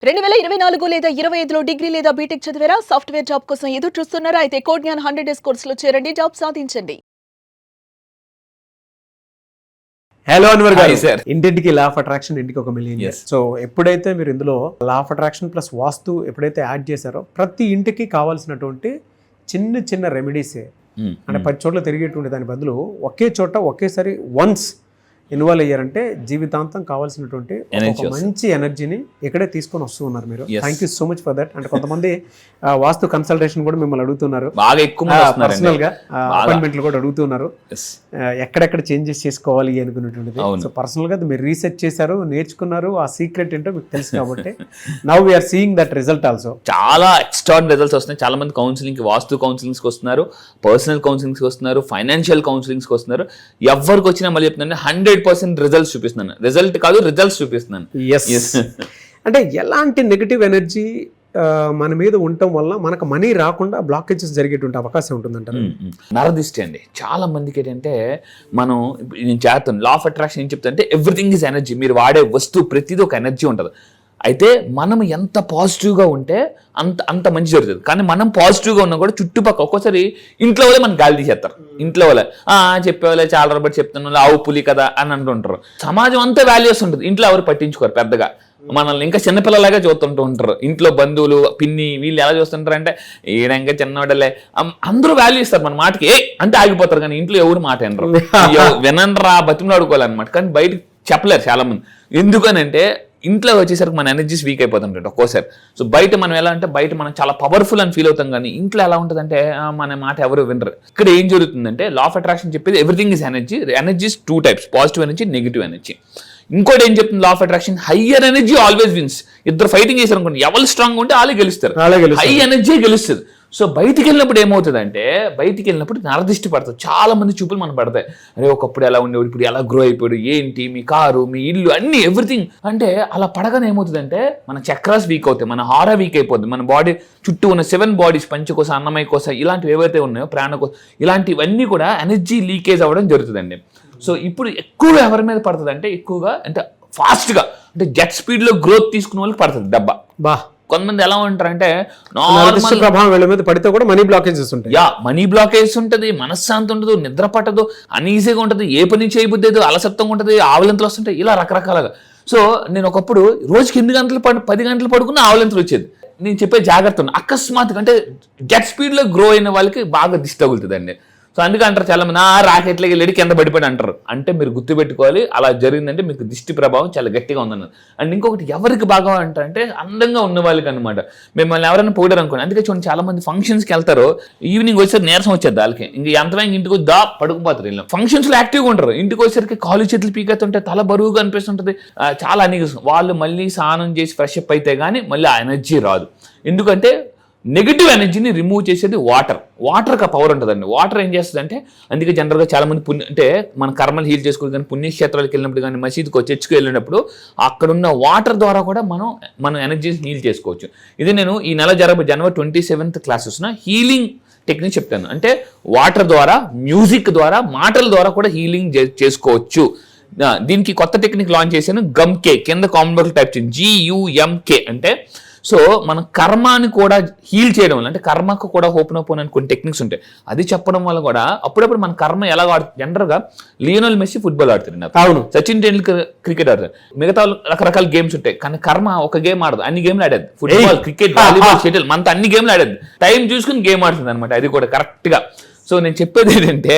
2024 లేదా 25లో డిగ్రీ లేదా బీటెక్ చదివారా? సాఫ్ట్వేర్ జాబ్ కోసం ఎదురు చూస్తున్నారా? అయితే కోడ్ జ్ఞాన్ 100 డేస్ కోర్సులో చేరండి, జాబ్ సాధించండి. హలో అన్వర్ గారు, సార్. ఇంటింటికి లా ఆఫ్ అట్రాక్షన్, ఇంటికి ఒక మిలియన్. Yes. సో ఎప్పుడైతే మీరు ఇందులో లా ఆఫ్ అట్రాక్షన్ ప్లస్ వాస్తు ఎప్పుడైతే యాడ్ చేశారో ప్రతి ఇంటికి కావాల్సినటువంటి చిన్న చిన్న రెమెడీసే, అంటే 10 చోట్ల తిరిగేటువంటి దాని బదులు ఒకే చోట ఒకేసారి వన్స్ ఇన్వాల్వ్ అయ్యారంటే జీవితాంతం కావాల్సినటువంటి ఒక మంచి ఎనర్జీని ఇక్కడే తీసుకొని వస్తూ ఉన్నారు మీరు. Thank you so much for that. అంటే కొంతమంది వాస్తు కన్సల్టేషన్ కూడా మిమ్మల్ని అడుగుతున్నారు, బాగా ఎక్కువ మంది వస్తున్నారండి. పర్సనల్ గా అపాయింట్మెంట్లు కూడా అడుగుతున్నారు, Yes. ఎక్కడెక్కడ చేంజెస్ చేసుకోవాలి అనుకున్నటువంటిది. సో పర్సనల్ గా మీరు రీసెర్చ్ చేశారు, నేర్చుకున్నారు, ఆ సీక్రెట్ ఏంటో మీకు తెలుసు కాబట్టి now we're seeing that result also. చాలా ఎక్స్ట్రార్డినరీ రిజల్ట్స్ వస్తున్నాయి. చాలా మంది కౌన్సిలింగ్, వాస్తు కౌన్సిలింగ్స్కి వస్తున్నారు, పర్సనల్ కౌన్సిలింగ్స్కి వస్తున్నారు, ఫైనాన్షియల్ కౌన్సిలింగ్స్కి వస్తున్నారు. ఎవరికి వచ్చినా మళ్ళీ చెప్తున్నాను 100% రిజల్ట్స్ చూపిస్తున్నాను. రిజల్ట్ కాదు, రిజల్ట్స్ చూపిస్తున్నాను. ఎస్. అంటే ఎలాంటి నెగిటివ్ ఎనర్జీ మన మీద ఉండటం వల్ల మనకు మనీ రాకుండా బ్లాకేజెస్ జరిగేటువంటి అవకాశం ఉంటుందంటారు. నరదిష్టి అండి. చాలా మందికి ఏంటంటే మనం నేను చేస్తాను లా ఆఫ్ అట్రాక్షన్ ఏం చెప్తానంటే ఎవ్రీథింగ్ ఈజ్ ఎనర్జీ. మీరు వాడే వస్తువు ప్రతిదీ ఒక ఎనర్జీ ఉంటుంది. అయితే మనం ఎంత పాజిటివ్గా ఉంటే అంత మంచి జరుగుతుంది. కానీ మనం పాజిటివ్గా ఉన్నా కూడా చుట్టుపక్కల ఒక్కోసారి ఇంట్లో వాళ్ళే మనకు గాలి తీసేస్తారు. ఇంట్లో వాళ్ళే చెప్పేవాళ్ళే చాలా రోజు చెప్తున్నా ఆవు పులి కదా అని అంటుంటారు. సమాజం అంతా వాల్యూస్ ఉంటుంది, ఇంట్లో ఎవరు పట్టించుకోరు పెద్దగా. మనల్ని ఇంకా చిన్నపిల్లలాగా చూస్తుంటూ ఉంటారు. ఇంట్లో బంధువులు, పిన్ని వీళ్ళు ఎలా చూస్తుంటారు అంటే ఈయన ఇంకా చిన్నవాడలే, అందరూ వాల్యూ ఇస్తారు మన మాటకి. అంటే ఆగిపోతారు, కానీ ఇంట్లో ఎవరు మాట వినరు. వినండ్రా బతిమలు ఆడుకోవాలన్నమాట. కానీ బయటకు చెప్పలేరు చాలా మంది. ఎందుకనంటే ఇంట్లో వచ్చేసరికి మన ఎనర్జీస్ వీక్ అయిపోతుంటాయి ఒక్కోసారి. సో బయట మనం ఎలా అంటే బయట మనం చాలా పవర్ఫుల్ అని ఫీల్ అవుతాం, కానీ ఇంట్లో ఎలా ఉంటుందంటే మన మాట ఎవరు వినరు. ఇక్కడ ఏం జరుగుతుందంటే లా ఆఫ్ అట్రాక్షన్ చెప్పేది everything is energy. Energies 2 types, positive energy, negative energy. ఇంకోటి ఏం చెప్తుంది law of attraction, higher energy always wins. ఇద్దరు ఫైటింగ్ చేశారు అనుకోండి, ఎవరు స్ట్రాంగ్ ఉంటే వాళ్ళే గెలుస్తారు, హై ఎనర్జీ గెలుస్తుంది. సో బయటికి వెళ్ళినప్పుడు ఏమవుతుందంటే బయటికి వెళ్ళినప్పుడు నరదిష్టి పడుతుంది. చాలా మంది చూపులు మనకు పడతాయి. అరే ఒకప్పుడు ఎలా ఉండేవాడు, ఇప్పుడు ఎలా గ్రో అయిపోయాడు, ఏంటి మీ కారు, మీ ఇల్లు, అన్ని ఎవ్రీథింగ్. అంటే అలా పడగానే ఏమవుతుందంటే మన చక్రాస్ వీక్ అవుతాయి, మన హారా వీక్ అయిపోద్ది, మన బాడీ చుట్టూ ఉన్న 7 బాడీస్, పంచకోశ, అన్నమయ కోశ, ఇలాంటివి ఏవైతే ఉన్నాయో, ప్రాణకోశ, ఇలాంటివన్నీ కూడా ఎనర్జీ లీకేజ్ అవ్వడం జరుగుతుందండి. సో ఇప్పుడు ఎక్కువగా ఎవరి మీద పడుతుంది అంటే ఎక్కువగా అంటే ఫాస్ట్గా అంటే జెట్ స్పీడ్లో గ్రోత్ తీసుకునే వాళ్ళకి పడుతుంది దెబ్బ. బా కొంతమంది ఎలా ఉంటారంటే ప్రభావం వీళ్ళ మీద పడితే కూడా మనీ బ్లాకేజెస్ ఉంటాయి. మనీ బ్లాకేజెస్ ఉంటుంది, మనశ్శాంతి ఉండదు, నిద్ర పట్టదు, అనీజీగా ఉంటుంది, ఏ పని చేయబుద్దేదు, అలసత్వంగా ఉంటుంది, ఆవులంతలు వస్తుంటాయి, ఇలా రకరకాలుగా. సో నేను ఒకప్పుడు రోజుకి 8 గంటలు 10 గంటలు పడుకున్న ఆవులంతలు వచ్చేది. నేను చెప్పే జాగ్రత్త ఉంది. అకస్మాత్తుగా అంటే జెట్ స్పీడ్లో గ్రో అయిన వాళ్ళకి బాగా దిష్టి తగులుతుందండి. సో అందుకే అంటారు చాలా మంది రాకెట్లకి వెళ్ళి కింద పడిపోయి అంటారు. అంటే మీరు గుర్తుపెట్టుకోవాలి, అలా జరిగిందంటే మీకు దిష్టి ప్రభావం చాలా గట్టిగా ఉందన్నారు. అండ్ ఇంకొకటి ఎవరికి బాగా అంటారంటే అందంగా ఉన్న వాళ్ళకి అనమాట. మిమ్మల్ని ఎవరైనా పోయారు అనుకోండి. అందుకే చూడండి చాలా మంది ఫంక్షన్స్కి వెళ్తారు, ఈవినింగ్ వచ్చేసరికి నీరసం వచ్చేది వాళ్ళకి, ఇంక ఎంతమైనా ఇంటికి వచ్చి పడుకుపోతారు. వీళ్ళు ఫంక్షన్స్లో యాక్టివ్గా ఉంటారు, ఇంటికి వచ్చేసరికి కాలు చేతులు పీకెత్తుంటే తల బరువుగా అనిపిస్తుంటుంది, చాలా అనిపిస్తుంది. వాళ్ళు మళ్ళీ స్నానం చేసి ఫ్రెష్ అప్ అయితే కానీ మళ్ళీ ఆ ఎనర్జీ రాదు. ఎందుకంటే నెగిటివ్ ఎనర్జీని రిమూవ్ చేసేది వాటర్కి పవర్ ఉంటుందండి. వాటర్ ఏం చేస్తుంది అంటే, అందుకే జనరల్గా చాలా మంది అంటే మన కర్మలు హీల్ చేసుకోవాలి, కానీ పుణ్యక్షేత్రాలకు వెళ్ళినప్పుడు కానీ మసీదుకు చర్చికి వెళ్ళినప్పుడు అక్కడున్న వాటర్ ద్వారా కూడా మనం ఎనర్జీని హీల్ చేసుకోవచ్చు. ఇది నేను ఈ నెల జనవరి 27th క్లాసెస్న హీలింగ్ టెక్నిక్ చెప్తాను. అంటే వాటర్ ద్వారా, మ్యూజిక్ ద్వారా, మాటల ద్వారా కూడా హీలింగ్ చేసుకోవచ్చు. దీనికి కొత్త టెక్నిక్ లాంచ్ చేశాను, గమ్కే. కింద కామెంట్ బాక్స్లో టైప్ చేయండి, GUMK. అంటే సో మన కర్మాని కూడా హీల్ చేయడం వల్ల, అంటే కర్మకు కూడా ఓపెన్ అని కొన్ని టెక్నిక్స్ ఉంటాయి, అది చెప్పడం వల్ల కూడా అప్పుడప్పుడు మన కర్మ ఎలా ఆడుతుంది. జనరల్గా లియోనల్ మెస్సీ ఫుట్బాల్ ఆడుతుంది, అవును, సచిన్ టెండూల్కర్ క్రికెట్ ఆడుతారు, మిగతా రకరకాల గేమ్స్ ఉంటాయి. కానీ కర్మ ఒక గేమ్ ఆడదు, అన్ని గేమ్లు ఆడేది. ఫుట్బాల్, క్రికెట్, వాలీబాల్, షటిల్, మనతో అన్ని గేమ్లు ఆడేది. టైం చూసుకుని గేమ్ ఆడుతుంది అనమాట, అది కూడా కరెక్ట్గా. సో నేను చెప్పేది ఏంటంటే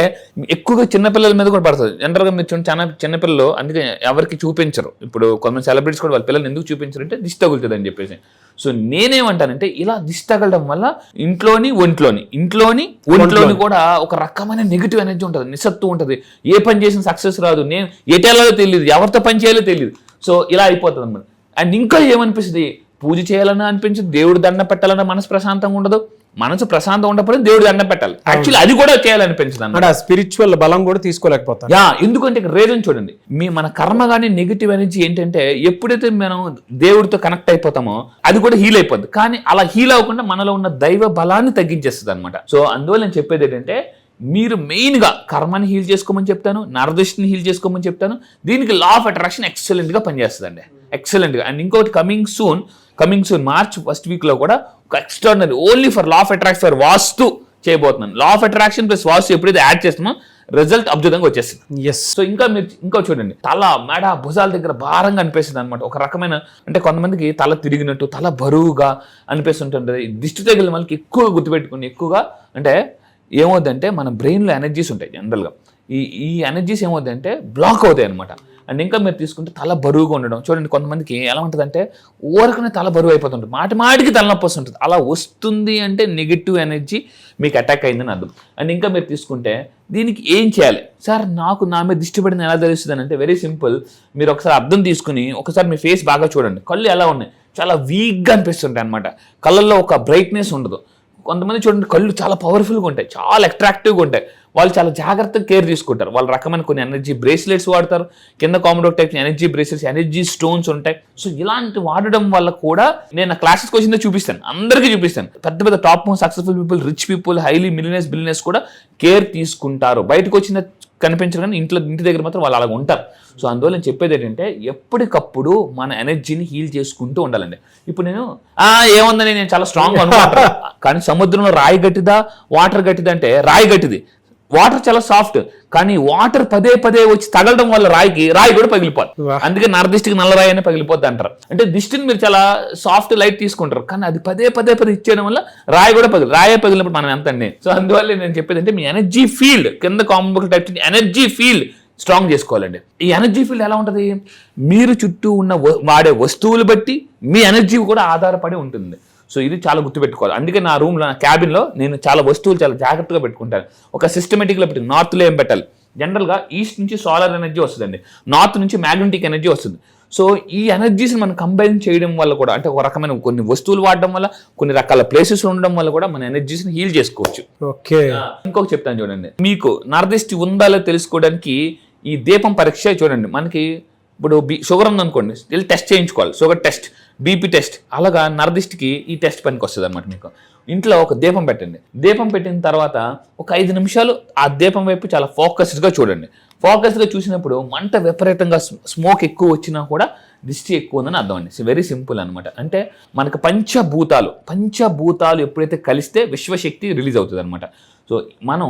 ఎక్కువగా చిన్నపిల్లల మీద కూడా పడుతుంది. జనరల్గా మీరు చాలా చిన్నపిల్లలు అందుకే ఎవరికి చూపించరు. ఇప్పుడు కొంతమంది సెలబ్రిటీస్ కూడా వాళ్ళ పిల్లలు ఎందుకు చూపించరు అంటే దిష్టి తగులుతుంది అని చెప్పేసి. సో నేనేమంటానంటే ఇలా దిష్టి తగలడం వల్ల ఇంట్లోని ఒంట్లోని కూడా ఒక రకమైన నెగిటివ్ ఎనర్జీ ఉంటుంది, నిస్సత్తు ఉంటుంది, ఏ పని చేసిన సక్సెస్ రాదు, నేను ఎటేలాలో తెలియదు, ఎవరితో పని చేయాలో తెలియదు. సో ఇలా అయిపోతుంది అన్నమాట. అండ్ ఇంకా ఏమనిపిస్తుంది, పూజ చేయాలన్నా అనిపించదు, దేవుడు దండం పెట్టాలన్నా మనసు ప్రశాంతంగా ఉండదు, మనసు ప్రశాంతం ఉండకపోతే దేవుడు దండం పెట్టాలి, యాక్చువల్లీ అది కూడా చేయాలనిపించదు అన్నమాట. స్పిరిచువల్ బలం కూడా తీసుకోలేకపోతాం. ఎందుకంటే రీజన్ చూడండి, మన కర్మ కానీ నెగిటివ్ ఎనర్జీ ఏంటంటే ఎప్పుడైతే మనం దేవుడితో కనెక్ట్ అయిపోతామో అది కూడా హీల్ అయిపోద్ది. కానీ అలా హీల్ అవ్వకుండా మనలో ఉన్న దైవ బలాన్ని తగ్గించేస్తుంది అనమాట. సో అందువల్ల నేను చెప్పేది ఏంటంటే మీరు మెయిన్గా కర్మని హీల్ చేసుకోమని చెప్తాను, నరదృష్టిని హీల్ చేసుకోమని చెప్తాను. దీనికి లా ఆఫ్ అట్రాక్షన్ ఎక్సలెంట్గా పనిచేస్తుందండి, ఎక్సలెంట్గా. అండ్ ఇంకోటి coming soon coming soon March first వీక్లో కూడా ఒక extraordinary only for law of attraction for vastu చేయబోతున్నాను. Law of attraction plus vastu ఎప్పుడైతే యాడ్ చేస్తామో రిజల్ట్ అద్భుతంగా వచ్చేస్తుంది. ఎస్. సో ఇంకా మీరు ఇంకో చూడండి, తల మెడ భుజాల దగ్గర భారంగా అనిపిస్తుంది అనమాట. ఒక రకమైన అంటే కొంతమందికి తల తిరిగినట్టు, తల బరువుగా అనిపిస్తుంటుంది. దిష్టి తగిలిన వాళ్ళకి ఎక్కువగా గుర్తుపెట్టుకుని ఎక్కువగా అంటే ఏమవుతుందంటే మన బ్రెయిన్లో ఎనర్జీస్ ఉంటాయి జనరల్గా. ఈ ఎనర్జీస్ ఏమవుతుందంటే బ్లాక్ అవుతాయి అనమాట. అండ్ ఇంకా మీరు తీసుకుంటే తల బరువుగా ఉండడం చూడండి, కొంతమందికి ఎలా ఉంటుందంటే ఊరకనే తల బరువు అయిపోతుంటుంది, మాటికి తలనొప్పి వస్తుంటుంది. అలా వస్తుంది అంటే నెగిటివ్ ఎనర్జీ మీకు అటాక్ అయిందని అర్థం. అండ్ ఇంకా మీరు తీసుకుంటే దీనికి ఏం చేయాలి సార్, నాకు నా మీద దిష్టి పడింది ఎలా తెలుస్తుంది అంటే వెరీ సింపుల్. మీరు ఒకసారి అర్థం తీసుకుని ఒకసారి మీ ఫేస్ బాగా చూడండి, కళ్ళు ఎలా ఉన్నాయి, చాలా వీక్గా అనిపిస్తుంటాయి అనమాట. కళ్ళల్లో ఒక బ్రైట్నెస్ ఉండదు. కొంతమంది చూడండి కళ్ళు చాలా పవర్ఫుల్గా ఉంటాయి, చాలా అట్రాక్టివ్గా ఉంటాయి. వాళ్ళు చాలా జాగ్రత్తగా కేర్ తీసుకుంటారు. వాళ్ళ రకమైన కొన్ని ఎనర్జీ బ్రేస్లెట్స్ వాడతారు, కింద combinate type energy bracelets, energy stones ఉంటాయి. సో ఇలాంటి వాడడం వల్ల కూడా నేను నా క్లాసెస్కి వచ్చిందో చూపిస్తాను, అందరికీ చూపిస్తాను. పెద్ద పెద్ద top most successful people, rich people, highly billionaires కూడా కేర్ తీసుకుంటారు. బయటకు వచ్చిన కనిపించరు కానీ ఇంటి దగ్గర మాత్రం వాళ్ళు అలాగ ఉంటారు. సో అందువల్ల నేను చెప్పేది ఏంటంటే ఎప్పటికప్పుడు మన ఎనర్జీని హీల్ చేసుకుంటూ ఉండాలండి. ఇప్పుడు నేను ఏముందని నేను చాలా స్ట్రాంగ్ అనుకుంటాను, కానీ సముద్రంలో రాయి గట్టిదా వాటర్ గట్టిదా అంటే రాయి గట్టిది, వాటర్ చాలా సాఫ్ట్. కానీ వాటర్ పదే వచ్చి తగలడం వల్ల రాయి కూడా పగిలిపోతుంది. అందుకే నరదిష్టికి నల్ల రాయి అనే పగిలిపోద్ది అంటారు. అంటే దిష్టిని మీరు చాలా సాఫ్ట్ లైట్ తీసుకుంటారు, కానీ అది పదే ఇచ్చేయడం వల్ల రాయి కూడా రాయే పగిలినప్పుడు మనం ఎంత అండి. సో అందువల్ల నేను చెప్పేది అంటే మీ ఎనర్జీ ఫీల్డ్ కింద combination type energy field strong చేసుకోవాలండి. ఈ ఎనర్జీ ఫీల్డ్ ఎలా ఉంటుంది, మీరు చుట్టూ ఉన్న వాడే వస్తువులు బట్టి మీ ఎనర్జీ కూడా ఆధారపడి ఉంటుంది. సో ఇది చాలా గుర్తుపెట్టుకోవాలి. అందుకే నా రూమ్లో, నా క్యాబిన్లో నేను చాలా వస్తువులు చాలా జాగ్రత్తగా పెట్టుకుంటాను. ఒక సిస్టమేటిక్గా పెట్టి నార్త్లో ఏం పెట్టాలి, జనరల్గా ఈస్ట్ నుంచి సోలార్ ఎనర్జీ వస్తుందండి, నార్త్ నుంచి మ్యాగ్నెటిక్ ఎనర్జీ వస్తుంది. సో ఈ ఎనర్జీస్ని మనం కంబైన్ చేయడం వల్ల కూడా అంటే ఒక రకమైన కొన్ని వస్తువులు వాడడం వల్ల, కొన్ని రకాల ప్లేసెస్ ఉండడం వల్ల కూడా మన ఎనర్జీస్ని హీల్ చేసుకోవచ్చు. ఓకే. ఇంకొక చెప్తాను చూడండి, మీకు నరదిష్టి ఉందా లేదో తెలుసుకోవడానికి ఈ దీపం పరీక్ష చూడండి. మనకి ఇప్పుడు షుగర్ ఉందనుకోండి, వెళ్ళి టెస్ట్ చేయించుకోవాలి, షుగర్ టెస్ట్, బీపీ టెస్ట్. అలాగా నరదిష్టికి ఈ టెస్ట్ పనికి వస్తుంది అనమాట. మీకు ఇంట్లో ఒక దీపం పెట్టండి, దీపం పెట్టిన తర్వాత ఒక 5 నిమిషాలు ఆ దీపం వైపు చాలా ఫోకస్డ్గా చూడండి. ఫోకస్గా చూసినప్పుడు మంట విపరీతంగా స్మోక్ ఎక్కువ వచ్చినా కూడా దిష్టి ఎక్కువ ఉందని అర్థం అండి. వెరీ సింపుల్ అనమాట. అంటే మనకు పంచభూతాలు ఎప్పుడైతే కలిస్తే విశ్వశక్తి రిలీజ్ అవుతుంది అనమాట. సో మనం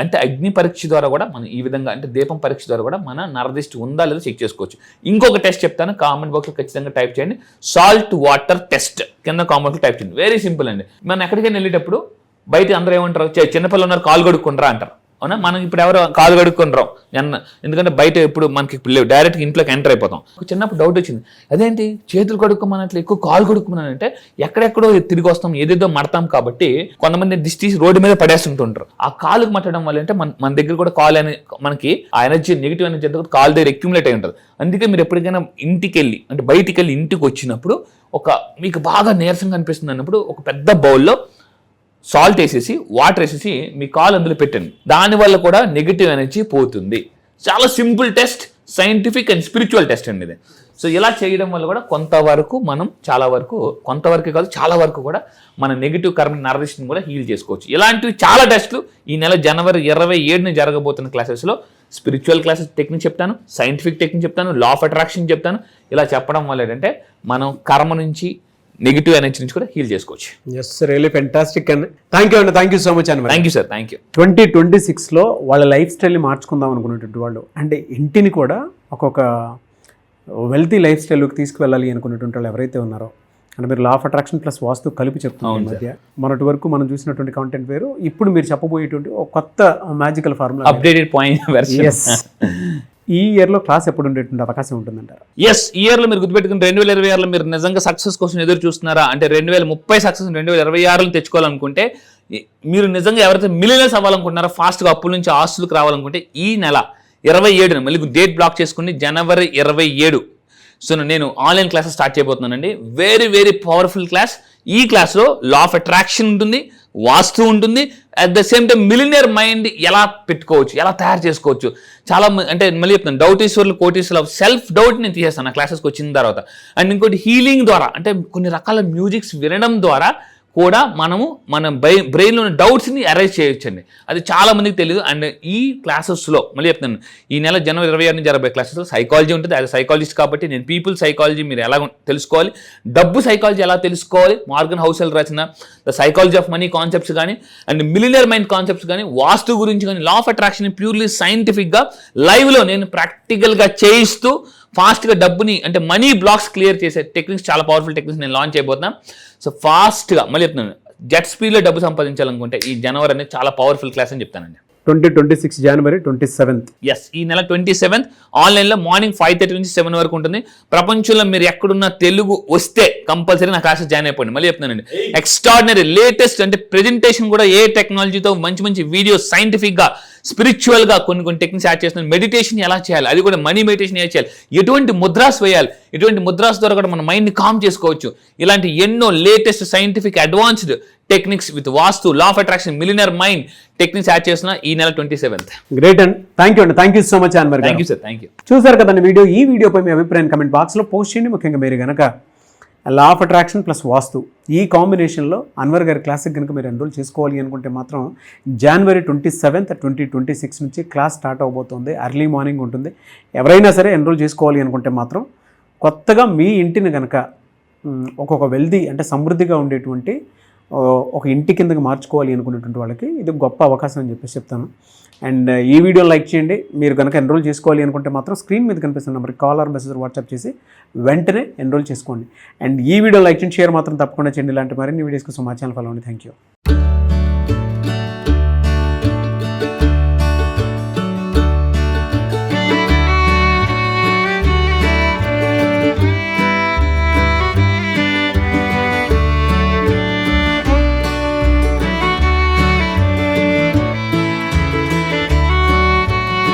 అంటే అగ్ని పరీక్ష ద్వారా కూడా మనం ఈ విధంగా అంటే దీపం పరీక్ష ద్వారా కూడా మన నరదిష్టి ఉందా లేదా చెక్ చేసుకోవచ్చు. ఇంకొక టెస్ట్ చెప్తాను, కామెంట్ బాక్స్లో ఖచ్చితంగా టైప్ చేయండి, సాల్ట్ వాటర్ టెస్ట్ కింద కామెంట్లో టైప్ చేయండి. వెరీ సింపుల్ అండి. మనం ఎక్కడికైనా వెళ్ళేటప్పుడు బయట అందరూ ఏమంటారు, చిన్నపిల్లలు ఉన్నారు కాలు కడుక్కుంటారా అంటారు. అవునా, మనం ఇప్పుడు ఎవరు కాలు కడుక్కొని ఎందుకంటే బయట ఇప్పుడు మనకి ఇప్పుడు లేవు, డైరెక్ట్గా ఇంట్లోకి ఎంటర్ అయిపోతాం. చిన్నప్పుడు డౌట్ వచ్చింది, అదేంటి చేతులు కడుక్కోమన్నట్లు ఎక్కువ కాలు కడుక్కున్నానంటే ఎక్కడెక్కడో తిరిగి వస్తాం, ఏదేదో మడతాం. కాబట్టి కొంతమంది దిష్టి రోడ్డు మీద పడేస్తుంటుంటారు. ఆ కాలుకు మట్టడం వల్ల అంటే మన దగ్గర కూడా కాలు అనే మనకి ఆ ఎనర్జీ నెగిటివ్ ఎనర్జీ అంతా కాలు దగ్గర అక్యుములేట్ అయి ఉంటుంది. అందుకే మీరు ఎప్పటికైనా ఇంటికి వెళ్ళి అంటే బయటికి వెళ్ళి ఇంటికి వచ్చినప్పుడు మీకు బాగా నీరసంగా అనిపిస్తుంది అన్నప్పుడు ఒక పెద్ద బౌల్లో సాల్ట్ వేసేసి వాటర్ వేసేసి మీ కాలు అందులో పెట్టండి. దానివల్ల కూడా నెగిటివ్ ఎనర్జీ పోతుంది. చాలా simple test, scientific and spiritual test అండి ఇది. సో ఇలా చేయడం వల్ల కూడా కొంతవరకు చాలా వరకు కూడా మన నెగిటివ్ కర్మ నరదిష్టిని కూడా హీల్ చేసుకోవచ్చు. ఇలాంటివి చాలా టెస్టులు ఈ నెల జనవరి 27ని జరగబోతున్న క్లాసెస్లో స్పిరిచువల్ క్లాసెస్ టెక్నిక్ చెప్తాను, సైంటిఫిక్ టెక్నిక్ చెప్తాను, లా ఆఫ్ అట్రాక్షన్ చెప్తాను. ఇలా చెప్పడం వల్ల ఏంటంటే మనం కర్మ నుంచి నెగిటివ్ ఎనర్జీ నుంచి కూడా హీల్ చేసుకోవచ్చు. ఎస్, రియల్లీ ఫెంటాస్టిక్ అండి. థ్యాంక్ యూ సో మచ్ అండి. Thank you sir, thank you. 2026లో వాళ్ళ లైఫ్ స్టైల్ని మార్చుకుందాం అనుకునేటువంటి వాళ్ళు అంటే ఇంటిని కూడా ఒక్కొక్క వెల్తీ లైఫ్ స్టైల్కి తీసుకువెళ్ళాలి అనుకునేటువంటి వాళ్ళు ఎవరైతే ఉన్నారో అంటే మీరు లా ఆఫ్ అట్రాక్షన్ ప్లస్ వాస్తు కలిపి చెప్తున్నారు ఈ మధ్య. మొన్నటి వరకు మనం చూసినటువంటి కాంటెంట్ వేరు, ఇప్పుడు మీరు చెప్పబోయేటువంటి ఒక కొత్త magical formula, updated point version. ఈ ఇయర్లో క్లాస్ ఎప్పుడు ఉండేటువంటి అవకాశం ఉంటుందంటారు? ఎస్, ఈ ఇయర్లో మీరు గుర్తుపెట్టుకుని 2026లో మీరు నిజంగా సక్సెస్ కోసం ఎదురు చూస్తున్నారా అంటే 2030 సక్సెస్ 2026లో తెచ్చుకోవాలనుకుంటే, మీరు నిజంగా ఎవరైతే మిలియనర్స్ అవ్వాలనుకుంటున్నారో, ఫాస్ట్గా అప్పుల నుంచి ఆస్తులకు రావాలనుకుంటే ఈ నెల 27న మళ్ళీ డేట్ బ్లాక్ చేసుకుని జనవరి 27. సో నేను ఆన్లైన్ క్లాసెస్ స్టార్ట్ చేయబోతున్నానండి. Very powerful class. ఈ క్లాస్లో లా ఆఫ్ అట్రాక్షన్ ఉంటుంది, వాస్తు ఉంటుంది, at the same time millionaire mind ఎలా పెట్టుకోవచ్చు, ఎలా తయారు చేసుకోవచ్చు. చాలా అంటే మళ్ళీ చెప్తాను, డౌటీశ్వర్లు కోటీశ్వర్లు సెల్ఫ్ డౌట్ నేను తీసేస్తాను నా క్లాసెస్కి వచ్చిన తర్వాత. అండ్ ఇంకోటి హీలింగ్ ద్వారా అంటే కొన్ని రకాల మ్యూజిక్స్ వినడం ద్వారా కూడా మనము మన బ్రెయిన్లో ఉన్న డౌట్స్ని అరైజ్ చేయొచ్చండి. అది చాలా మందికి తెలియదు. అండ్ ఈ క్లాసెస్లో మళ్ళీ చెప్తాను, ఈ నెల జనవరి 26 నుంచి 40 క్లాసెస్లో సైకాలజీ ఉంటుంది. అది సైకాలజిస్ట్ కాబట్టి నేను పీపుల్ సైకాలజీ మీరు ఎలా తెలుసుకోవాలి, డబ్బు సైకాలజీ ఎలా తెలుసుకోవాలి, మార్గన్ హౌసెల్ రచన the psychology of money concepts కానీ, అండ్ మిలినియర్ మైండ్ కాన్సెప్ట్స్ కానీ, వాస్తు గురించి కానీ, లా ఆఫ్ అట్రాక్షన్ ప్యూర్లీ సైంటిఫిక్గా లైవ్లో నేను ప్రాక్టికల్గా చేయిస్తూ ఫాస్ట్గా డబ్బుని అంటే మనీ బ్లాక్స్ క్లియర్ చేసే టెక్నిక్స్, చాలా పవర్ఫుల్ టెక్నిక్స్ నేను లాంచ్ అయిపోతున్నాను. సో ఫాస్ట్గా మళ్ళీ చెప్తున్నాను, జెట్ స్పీడ్లో డబ్బు సంపాదించాలనుకుంటే ఈ జనవరి అనేది చాలా పవర్ఫుల్ క్లాస్ అని చెప్తానండి. 2026 జనవరి 27th. ఎస్, ఈ నెల 27th ఆన్లైన్లో మార్నింగ్ 5:30 నుంచి 7 వరకు ఉంటుంది. ప్రపంచంలో మీరు ఎక్కడున్న తెలుగు వస్తే కంపల్సరీ నా క్లాసెస్ జాయిన్ అయిపోండి. మళ్ళీ చెప్తున్నానండి, ఎక్స్ట్రాడినరీ లేటెస్ట్ అంటే ప్రెజెంటేషన్ కూడా ఏ టెక్నాలజీతో మంచి మంచి వీడియోస్ సైంటిఫిక్గా స్పిరిచువల్గా కొన్ని టెక్నిక్స్ యాడ్ చేస్తున్నాను. మెడిటేషన్ ఎలా చేయాలి, అది కూడా మనీ మెడిటేషన్ ఎలా చేయాలి, ఎటువంటి ముద్రాస్ వేయాలి, ఎటువంటి ముద్రాస్ ద్వారా కూడా మన మైండ్ని కామ్ చేసుకోవచ్చు. ఇలాంటి ఎన్నో latest scientific advanced techniques with vastu, law of attraction, millionaire mind techniques add చేస్తున్నా ఈ నెల 27th. Great and thank you so much Anwar garu. Thank you sir, thank you. చూసారు కదండి వీడియో. ఈ వీడియోపై మీ అభిప్రాయం కమెంట్ బాక్స్లో పోస్ట్ చేయండి. ముఖ్యంగా మీరు కనుక లా ఆఫ్ అట్రాక్షన్ ప్లస్ వాస్తు ఈ కాంబినేషన్లో అన్వర్ గారి క్లాస్కి కనుక మీరు ఎన్రోల్ చేసుకోవాలి అనుకుంటే మాత్రం జనవరి 27th, 2026 నుంచి క్లాస్ స్టార్ట్ అవబోతుంది. ఎర్లీ మార్నింగ్ ఉంటుంది. ఎవరైనా సరే ఎన్రోల్ చేసుకోవాలి అనుకుంటే మాత్రం కొత్తగా మీ ఇంటిని కనుక ఒక్కొక్క వెల్దీ అంటే సమృద్ధిగా ఉండేటువంటి ఒక ఇంటి కిందకి మార్చుకోవాలి అనుకునేటువంటి వాళ్ళకి ఇది గొప్ప అవకాశం అని చెప్పేసి చెప్తాను. అండ్ ఈ వీడియో లైక్ చేయండి. మీరు కనుక ఎన్రోల్ చేసుకోవాలి అనుకుంటే మాత్రం స్క్రీన్ మీద కనిపిస్తున్న నెంబర్కి కాల్ ఆర్ మెసేజ్ వాట్సాప్ చేసి వెంటనే ఎన్రోల్ చేసుకోండి. అండ్ ఈ వీడియో లైక్ చేయండి, షేర్ మాత్రం తప్పకుండా చేయండి. ఇలాంటి మరిన్ని వీడియోస్ కోసం మా ఛానల్ ఫాలో అవ్వండి. Thank you.